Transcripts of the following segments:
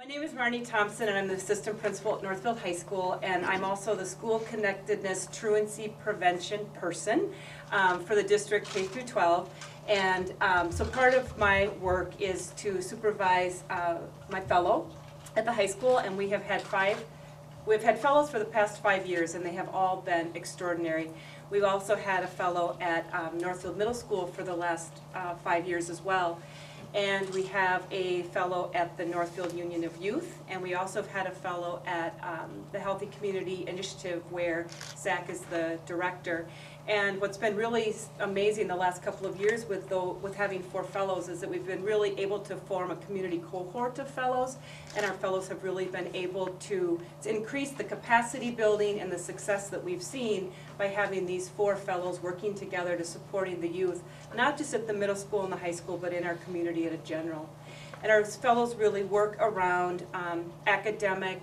My name is Marni Thompson, and I'm the assistant principal at Northfield High School, and I'm also the school connectedness truancy prevention person for the district K through 12. And so part of my work is to supervise my fellow at the high school, and we've had fellows for the past 5 years, and they have all been extraordinary. We've also had a fellow at Northfield Middle School for the last 5 years as well. And we have a fellow at the Northfield Union of Youth, and we also have had a fellow at the Healthy Community Initiative, where Zach is the director. And what's been really amazing the last couple of years with having 4 fellows is that we've been really able to form a community cohort of fellows, and our fellows have really been able to increase the capacity building and the success that we've seen by having these 4 fellows working together to supporting the youth, not just at the middle school and the high school, but in our community in general. And our fellows really work around academic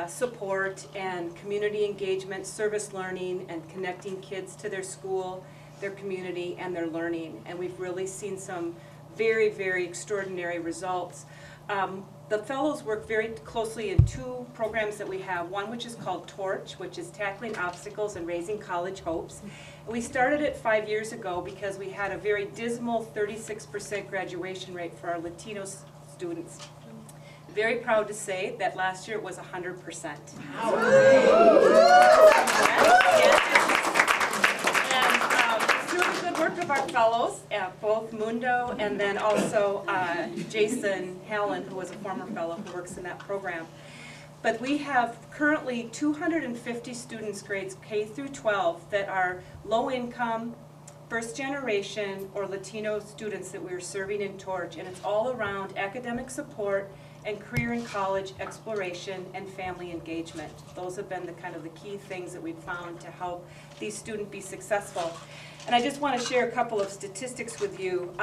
support and community engagement, service learning, and connecting kids to their school, their community, and their learning. And we've really seen some very, very extraordinary results. The fellows work very closely in 2 programs that we have. One which is called TORCH, which is Tackling Obstacles and Raising College Hopes. And we started it 5 years ago because we had a very dismal 36% graduation rate for our Latino students. Very proud to say that last year it was 100%. Through the good work of our fellows, both Mundo and then also Jason Hallen, who was a former fellow who works in that program. But we have currently 250 students grades K through 12 that are low income, first generation, or Latino students that we're serving in TORCH, and it's all around academic support and career and college exploration and family engagement. Those have been the key things that we've found to help these students be successful. And I just want to share a couple of statistics with you.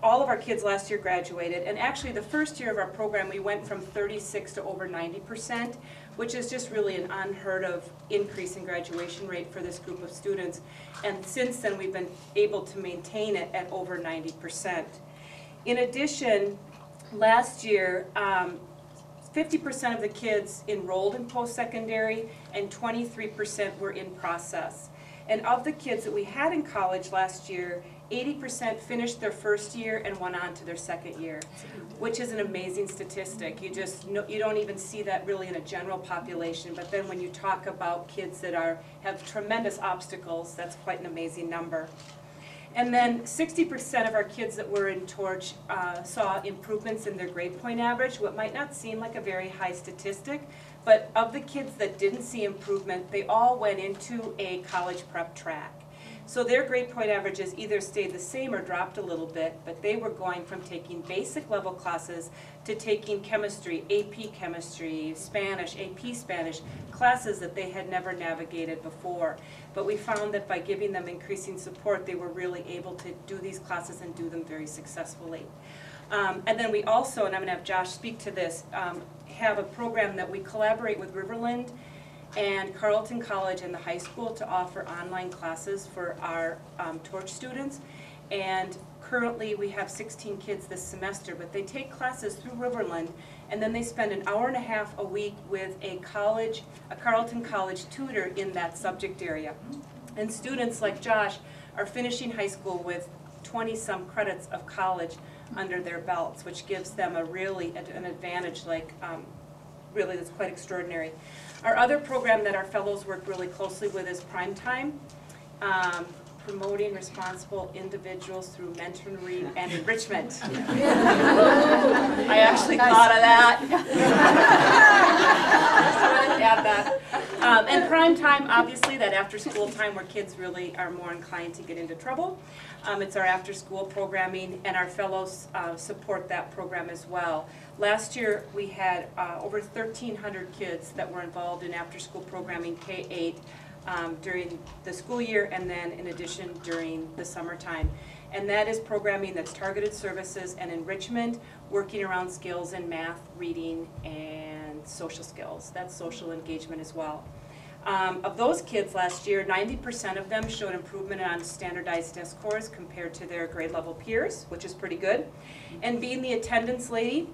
All of our kids last year graduated, and actually the first year of our program we went from 36 to over 90%, which is just really an unheard of increase in graduation rate for this group of students. And since then we've been able to maintain it at over 90%. In addition, last year, 50% of the kids enrolled in post-secondary and 23% were in process. And of the kids that we had in college last year, 80% finished their first year and went on to their second year, which is an amazing statistic. You don't even see that really in a general population, but then when you talk about kids that have tremendous obstacles, that's quite an amazing number. And then 60% of our kids that were in TORCH saw improvements in their grade point average, what might not seem like a very high statistic, but of the kids that didn't see improvement, they all went into a college prep track. So their grade point averages either stayed the same or dropped a little bit, but they were going from taking basic level classes to taking chemistry, AP chemistry, Spanish, AP Spanish, classes that they had never navigated before. But we found that by giving them increasing support, they were really able to do these classes and do them very successfully. And then we also, and I'm going to have Josh speak to this, have a program that we collaborate with Riverland and Carleton College and the high school to offer online classes for our TORCH students. And currently we have 16 kids this semester, but they take classes through Riverland, and then they spend an hour and a half a week with a Carleton College tutor in that subject area. And students like Josh are finishing high school with 20-some credits of college under their belts, which gives them an advantage really that's quite extraordinary. Our other program that our fellows work really closely with is Prime Time, promoting responsible individuals through mentoring and enrichment. I actually thought of that. Add that. And Prime Time, obviously, that after-school time where kids really are more inclined to get into trouble. It's our after-school programming, and our fellows support that program as well. Last year, we had over 1,300 kids that were involved in after-school programming K-8 during the school year, and then in addition during the summertime. And that is programming that's targeted services and enrichment, working around skills in math, reading, and social skills. That's social engagement as well. Of those kids last year, 90% of them showed improvement on standardized test scores compared to their grade level peers, which is pretty good. And being the attendance lady,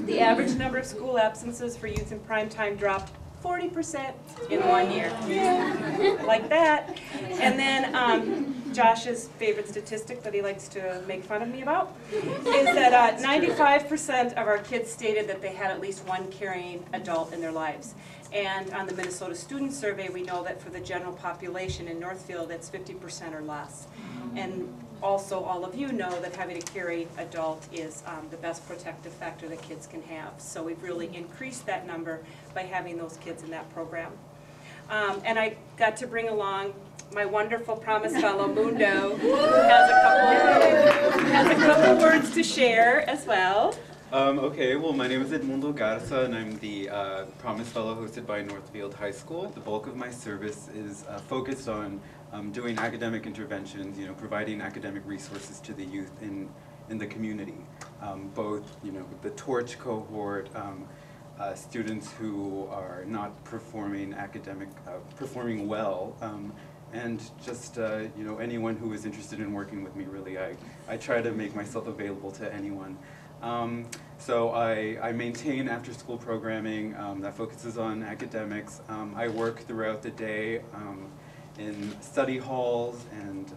the average number of school absences for youth in prime time dropped 40% in 1 year. Like that. And then Josh's favorite statistic that he likes to make fun of me about is that 95% of our kids stated that they had at least one caring adult in their lives. And on the Minnesota Student Survey, we know that for the general population in Northfield, it's 50% or less. And also, all of you know that having a caring adult is the best protective factor that kids can have. So we've really increased that number by having those kids in that program. And I got to bring along my wonderful Promise Fellow, Mundo, who has a couple words to share as well. Okay, well, my name is Mundo Garza, and I'm the Promise Fellow hosted by Northfield High School. The bulk of my service is focused on doing academic interventions, providing academic resources to the youth in the community. Both, the Torch cohort, students who are not performing performing well, and just anyone who is interested in working with me. Really, I try to make myself available to anyone. So I maintain after-school programming that focuses on academics. I work throughout the day in study halls and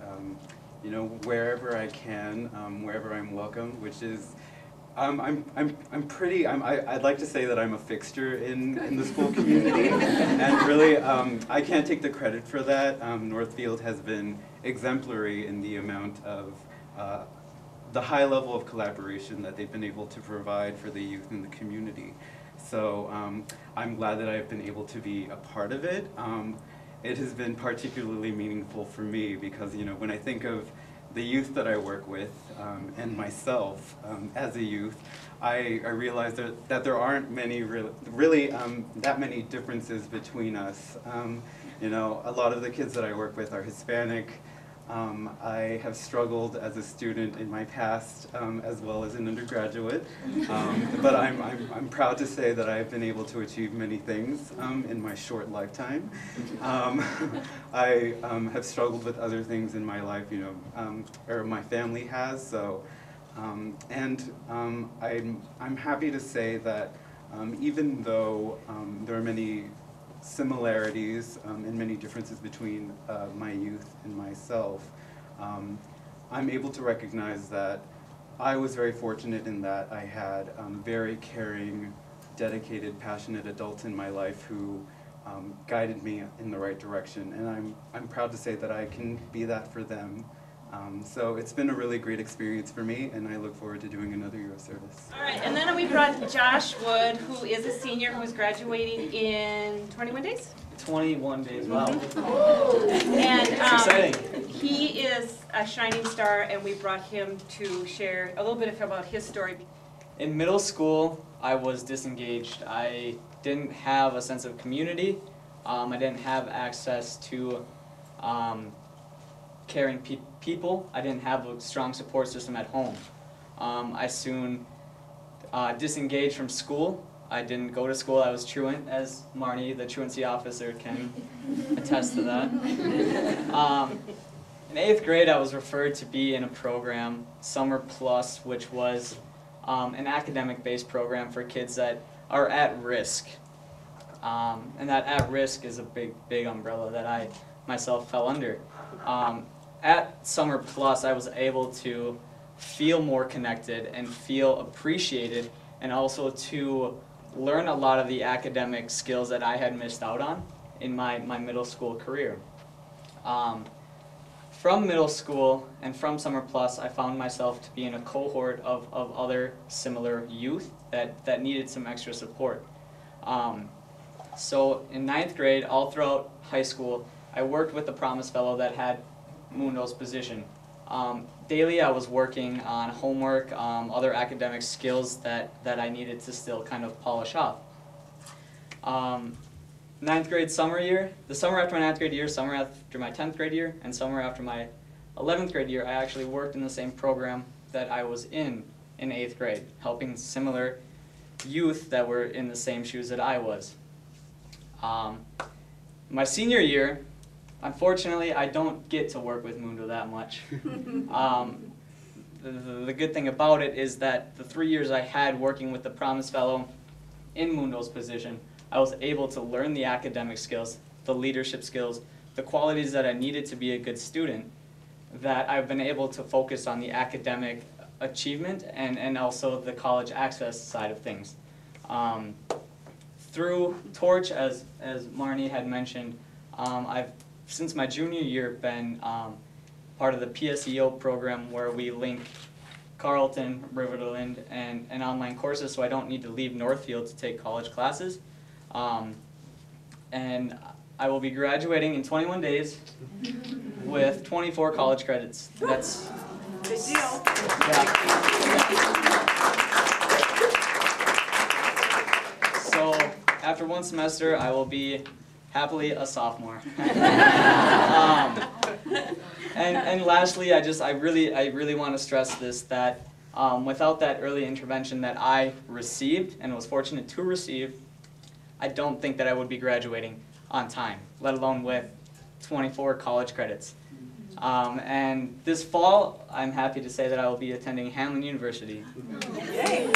wherever I can, wherever I'm welcome, which is I'd like to say that I'm a fixture in the school community, and really I can't take the credit for that. Northfield has been exemplary in the amount of the high level of collaboration that they've been able to provide for the youth in the community. So I'm glad that I've been able to be a part of it. It has been particularly meaningful for me because when I think of the youth that I work with and myself as a youth, I realize that there aren't many really that many differences between us. A lot of the kids that I work with are Hispanic. I have struggled as a student in my past as well as an undergraduate, but I'm proud to say that I've been able to achieve many things in my short lifetime. I have struggled with other things in my life, or my family has. So, I'm happy to say that even though there are many similarities and many differences between my youth and myself, I'm able to recognize that I was very fortunate in that I had very caring, dedicated, passionate adults in my life who guided me in the right direction, and I'm proud to say that I can be that for them. So it's been a really great experience for me, and I look forward to doing another year of service. All right, and then we brought Josh Wood, who is a senior who is graduating in 21 days? 21 days, wow. And exciting. He is a shining star, and we brought him to share a little bit about his story. In middle school, I was disengaged. I didn't have a sense of community. I didn't have access to caring people. I didn't have a strong support system at home. I soon disengaged from school. I didn't go to school. I was truant, as Marni, the truancy officer, can attest to that. In 8th grade, I was referred to be in a program, Summer Plus, which was an academic-based program for kids that are at risk. And that at risk is a big umbrella that I myself fell under. At Summer Plus, I was able to feel more connected and feel appreciated, and also to learn a lot of the academic skills that I had missed out on in my middle school career. From middle school and from Summer Plus, I found myself to be in a cohort of other similar youth that needed some extra support. So in 9th grade, all throughout high school, I worked with the Promise Fellow that had Mundo's position. Daily I was working on homework, other academic skills that I needed to still kind of polish off. 9th grade summer year, the summer after my 9th grade year, summer after my 10th grade year, and summer after my 11th grade year, I actually worked in the same program that I was in 8th grade, helping similar youth that were in the same shoes that I was. My senior year, unfortunately, I don't get to work with Mundo that much. The good thing about it is that the 3 years I had working with the Promise Fellow in Mundo's position, I was able to learn the academic skills, the leadership skills, the qualities that I needed to be a good student, that I've been able to focus on the academic achievement and also the college access side of things. Through Torch, as Marni had mentioned, I've, since my junior year, been part of the PSEO program where we link Carleton, Riverland, and online courses, so I don't need to leave Northfield to take college classes. And I will be graduating in 21 days with 24 college credits. That's Good deal. yeah. So after one semester, I will be happily a sophomore. And lastly, I really want to stress this, that without that early intervention that I received and was fortunate to receive, I don't think that I would be graduating on time, let alone with 24 college credits. And this fall, I'm happy to say that I will be attending Hamlin University. Yay.